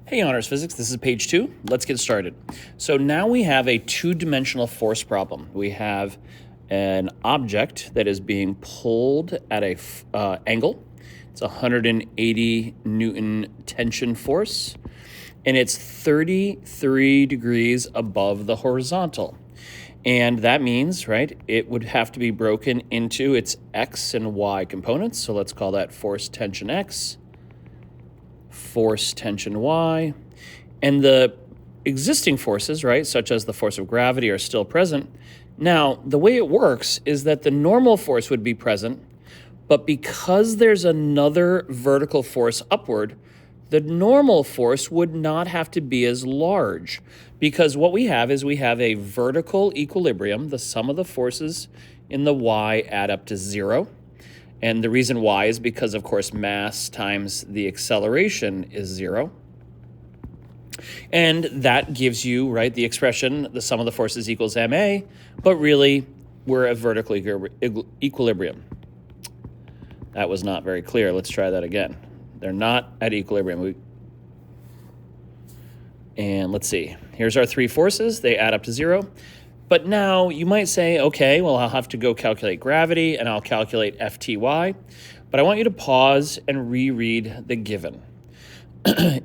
Hey, Honors Physics, this is page 2. Let's get started. So now we have a two-dimensional force problem. We have an object that is being pulled at a angle. It's 180 Newton tension force, and it's 33 degrees above the horizontal. And that means, right, it would have to be broken into its X and Y components. So let's call that force tension X, force tension Y, and the existing forces, right, such as the force of gravity, are still present. Now, the way it works is that the normal force would be present, but because there's another vertical force upward, the normal force would not have to be as large, because what we have is we have a vertical equilibrium. The sum of the forces in the Y add up to 0. And the reason why is because, of course, mass times the acceleration is 0. And that gives you, right, the expression, the sum of the forces equals ma, but really we're at vertical equilibrium. That was not very clear. Let's try that again. They're not at equilibrium. And let's see. Here's our three forces. They add up to 0. But now you might say, okay, well, I'll have to go calculate gravity and I'll calculate FTY. But I want you to pause and reread the given.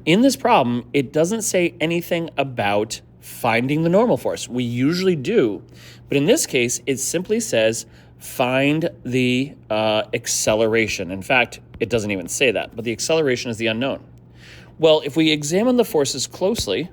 In this problem, it doesn't say anything about finding the normal force. We usually do. But in this case, it simply says find the acceleration. In fact, it doesn't even say that, but the acceleration is the unknown. Well, if we examine the forces closely,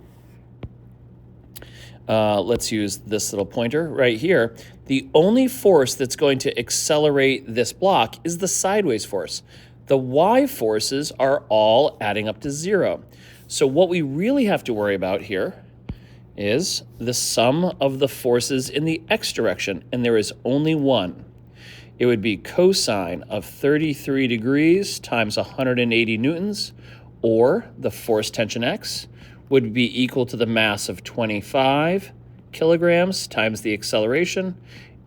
let's use this little pointer right here. The only force that's going to accelerate this block is the sideways force. The Y forces are all adding up to 0. So what we really have to worry about here is the sum of the forces in the X direction, and there is only one. It would be cosine of 33 degrees times 180 newtons, or the force tension X would be equal to the mass of 25 kilograms times the acceleration.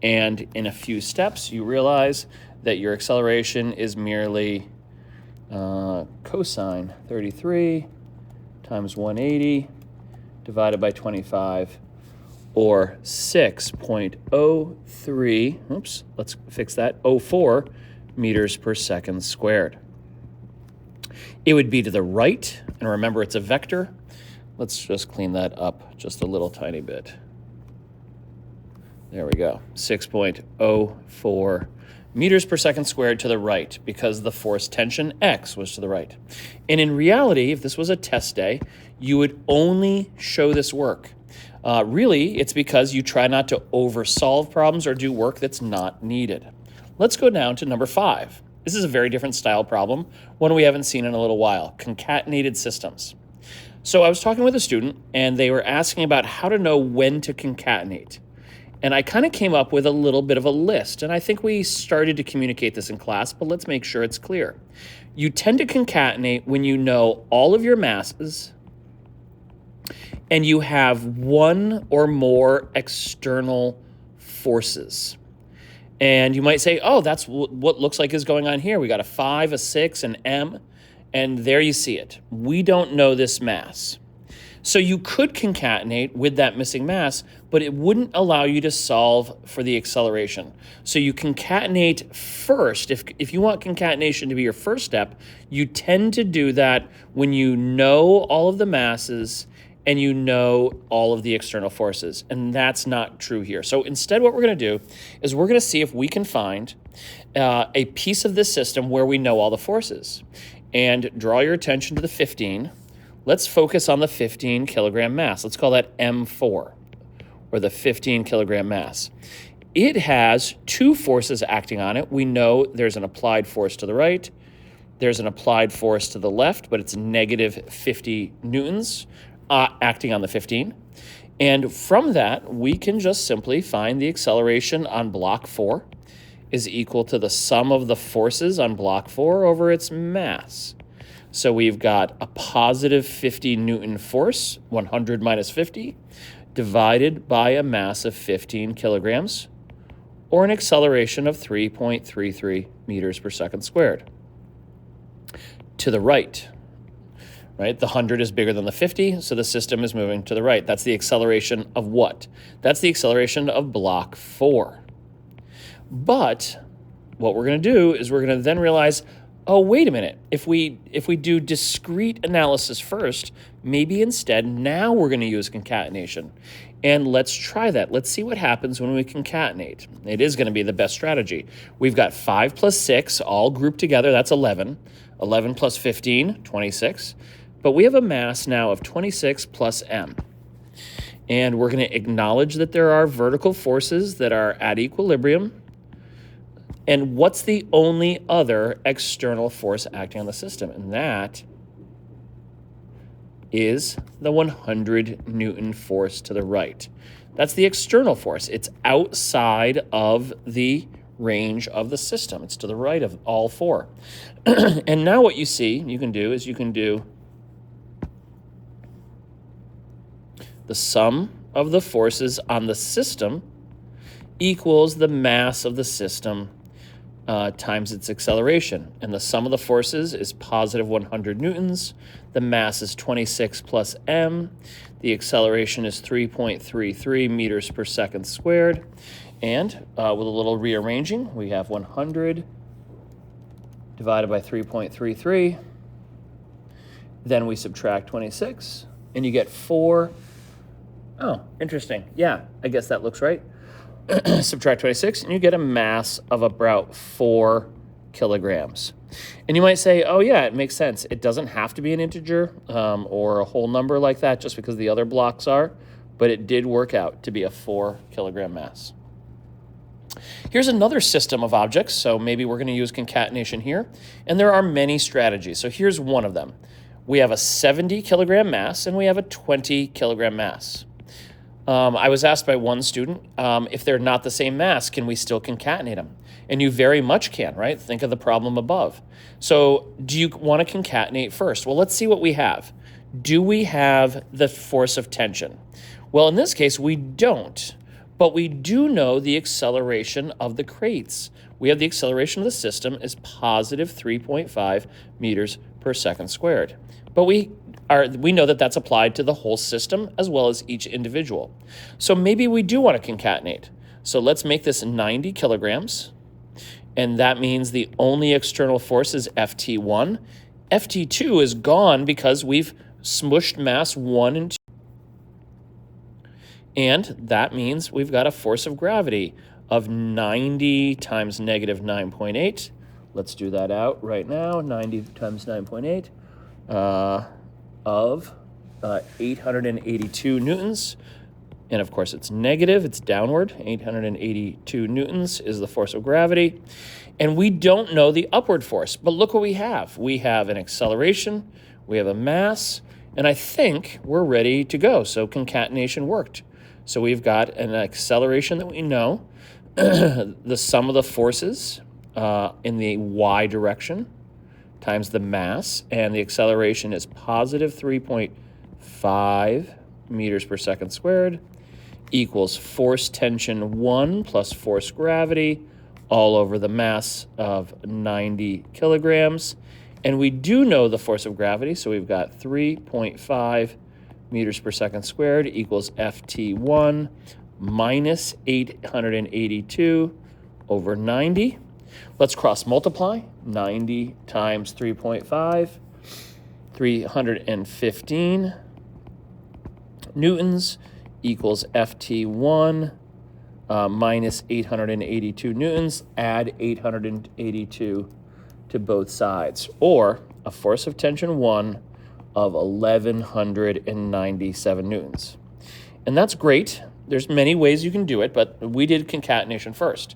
And in a few steps, you realize that your acceleration is merely cosine 33 times 180 divided by 25, or 6.03, oops, let's fix that, 04 meters per second squared. It would be to the right, and remember it's a vector. Let's just clean that up just a little tiny bit. There we go, 6.04 meters per second squared to the right, because the force tension X was to the right. And in reality, if this was a test day, you would only show this work. Really, it's because you try not to oversolve problems or do work that's not needed. Let's go down to number 5. This is a very different style problem, one we haven't seen in a little while, concatenated systems. So I was talking with a student, and they were asking about how to know when to concatenate. And I kind of came up with a little bit of a list, and I think we started to communicate this in class, but let's make sure it's clear. You tend to concatenate when you know all of your masses and you have one or more external forces. And you might say, oh, that's what looks like is going on here. We got a 5, a 6, an M, and there you see it. We don't know this mass. So you could concatenate with that missing mass, but it wouldn't allow you to solve for the acceleration. So you concatenate first. If you want concatenation to be your first step, you tend to do that when you know all of the masses and you know all of the external forces. And that's not true here. So instead, what we're going to do is we're going to see if we can find a piece of this system where we know all the forces. And draw your attention to the 15. Let's focus on the 15 kilogram mass. Let's call that M4, or the 15 kilogram mass. It has two forces acting on it. We know there's an applied force to the right. There's an applied force to the left, but it's negative 50 newtons acting on the 15. And from that, we can just simply find the acceleration on block 4 is equal to the sum of the forces on block 4 over its mass. So we've got a positive 50 Newton force, 100 minus 50, divided by a mass of 15 kilograms, or an acceleration of 3.33 meters per second squared. To the right, right? The 100 is bigger than the 50, so the system is moving to the right. That's the acceleration of what? That's the acceleration of block 4. But what we're going to do is we're going to then realize, oh, wait a minute. If we do discrete analysis first, maybe instead now we're going to use concatenation. And let's try that. Let's see what happens when we concatenate. It is going to be the best strategy. We've got 5 plus 6 all grouped together. That's 11. 11 plus 15, 26. But we have a mass now of 26 plus m. And we're going to acknowledge that there are vertical forces that are at equilibrium. And what's the only other external force acting on the system? And that is the 100 Newton force to the right. That's the external force. It's outside of the range of the system. It's to the right of all 4. And now what you see, you can do the sum of the forces on the system equals the mass of the system times its acceleration. And the sum of the forces is positive 100 newtons. The mass is 26 plus m. The acceleration is 3.33 meters per second squared. And with a little rearranging, we have 100 divided by 3.33. Then we subtract 26, and you get 4. Oh, interesting. Yeah, I guess that looks right. Subtract 26, and you get a mass of about 4 kilograms. And you might say, oh, yeah, it makes sense. It doesn't have to be an integer or a whole number like that just because the other blocks are, but it did work out to be a 4 kilogram mass. Here's another system of objects, so maybe we're going to use concatenation here, and there are many strategies. So here's one of them. We have a 70 kilogram mass, and we have a 20 kilogram mass. I was asked by one student, if they're not the same mass, can we still concatenate them? And you very much can, right? Think of the problem above. So do you want to concatenate first? Well, let's see what we have. Do we have the force of tension? Well, in this case, we don't, but we do know the acceleration of the crates. We have the acceleration of the system is positive 3.5 meters per second squared. But we know that that's applied to the whole system as well as each individual. So maybe we do want to concatenate. So let's make this 90 kilograms. And that means the only external force is Ft1. Ft2 is gone because we've smushed mass 1 and 2. And that means we've got a force of gravity of 90 times negative 9.8. Let's do that out right now. 90 times 9.8 of 882 newtons. And of course it's negative, it's downward. 882 newtons is the force of gravity. And we don't know the upward force, but look what we have. We have an acceleration, we have a mass, and I think we're ready to go. So concatenation worked. So we've got an acceleration that we know, the sum of the forces in the y direction times the mass, and the acceleration is positive 3.5 meters per second squared equals force tension 1 plus force gravity all over the mass of 90 kilograms. And we do know the force of gravity, so we've got 3.5 meters per second squared equals Ft1 minus 882 over 90. Let's cross multiply. 90 times 3.5, 315 newtons equals Ft1 minus 882 newtons. Add 882 to both sides, or a force of tension 1 of 1,197 newtons. And that's great. There's many ways you can do it, but we did concatenation first.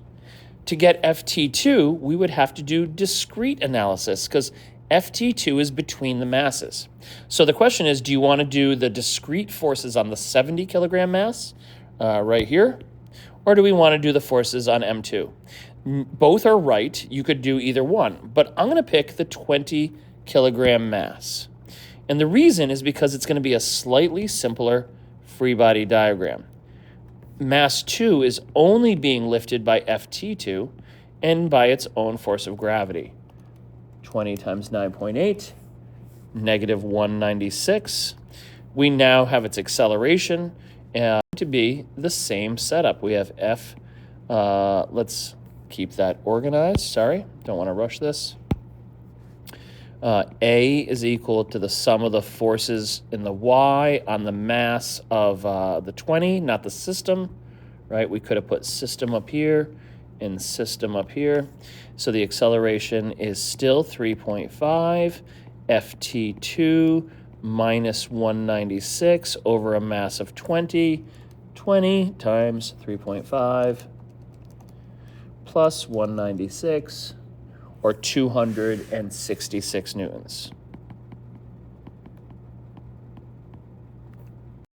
To get Ft2, we would have to do discrete analysis because Ft2 is between the masses. So the question is, do you want to do the discrete forces on the 70 kilogram mass right here? Or do we want to do the forces on M2? Both are right. You could do either one, but I'm going to pick the 20 kilogram mass. And the reason is because it's going to be a slightly simpler free body diagram. Mass 2 is only being lifted by Ft2 and by its own force of gravity. 20 times 9.8, negative 196. We now have its acceleration to be the same setup. We have F, let's keep that organized. Sorry, don't want to rush this. A is equal to the sum of the forces in the Y on the mass of the 20, not the system, right? We could have put system up here and system up here. So the acceleration is still 3.5 ft2 minus 196 over a mass of 20. 20 times 3.5 plus 196, or 266 newtons.